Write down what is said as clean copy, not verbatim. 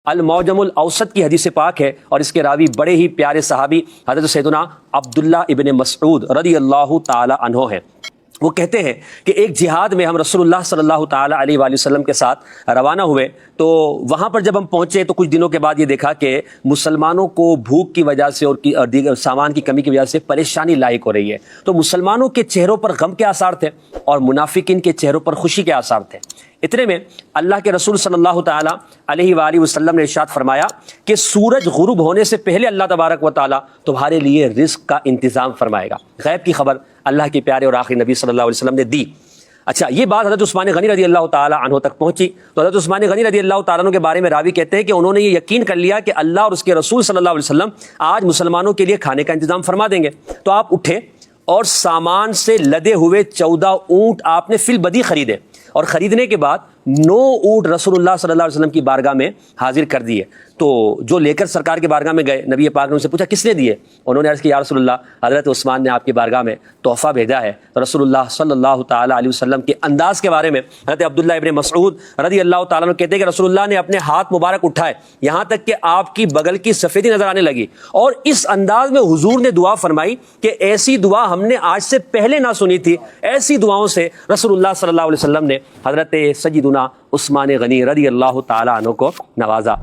المعجم الاوسط کی حدیث پاک ہے اور اس کے راوی بڑے ہی پیارے صحابی حضرت سیدنا عبداللہ ابن مسعود رضی اللہ تعالی عنہ ہیں۔ وہ کہتے ہیں کہ ایک جہاد میں ہم رسول اللہ صلی اللہ تعالی علیہ وآلہ وسلم کے ساتھ روانہ ہوئے، تو وہاں پر جب ہم پہنچے تو کچھ دنوں کے بعد یہ دیکھا کہ مسلمانوں کو بھوک کی وجہ سے اور دیگر سامان کی کمی کی وجہ سے پریشانی لاحق ہو رہی ہے۔ تو مسلمانوں کے چہروں پر غم کے آثار تھے اور منافقین کے چہروں پر خوشی کے آثار تھے۔ اتنے میں اللہ کے رسول صلی اللہ تعالی علیہ وآلہ وسلم نے ارشاد فرمایا کہ سورج غروب ہونے سے پہلے اللہ تبارک و تعالی تمہارے لیے رزق کا انتظام فرمائے گا۔ غیب کی خبر اللہ کے پیارے اور آخری نبی صلی اللہ علیہ وسلم نے دی۔ اچھا، یہ بات حضرت عثمان غنی رضی اللہ تعالی عنہ تک پہنچی تو حضرت عثمان غنی رضی اللہ تعالی عنہ کے بارے میں راوی کہتے ہیں کہ انہوں نے یہ یقین کر لیا کہ اللہ اور اس کے رسول صلی اللہ علیہ وسلم آج مسلمانوں کے لیے کھانے کا انتظام فرما دیں گے۔ تو آپ اٹھے اور سامان سے لدے ہوئے 14 اونٹ آپ نے فی البدی خریدے، اور خریدنے کے بعد 9 اونٹ رسول اللہ صلی اللہ علیہ وسلم کی بارگاہ میں حاضر کر دیے۔ تو جو لے کر سرکار کی بارگاہ میں گئے، نبی پاک نے ان سے پوچھا کس نے دیے؟ انہوں نے عرض کیا یا رسول اللہ، حضرت عثمان نے آپ کی بارگاہ میں تحفہ بھیجا ہے۔ رسول اللہ صلی اللہ تعالی علیہ وسلم کے انداز کے بارے میں حضرت عبداللہ ابن مسعود رضی اللہ تعالیٰ عنہ کہتے ہیں کہ رسول اللہ نے اپنے ہاتھ مبارک اٹھائے یہاں تک کہ آپ کی بغل کی سفیدی نظر آنے لگی، اور اس انداز میں حضور نے دعا فرمائی کہ ایسی دعا ہم نے آج سے پہلے نہ سنی تھی۔ ایسی دعاؤں سے رسول اللہ صلی اللہ علیہ وسلم نے حضرت سیدنا عثمان غنی رضی اللہ تعالیٰ عنہ کو نوازا۔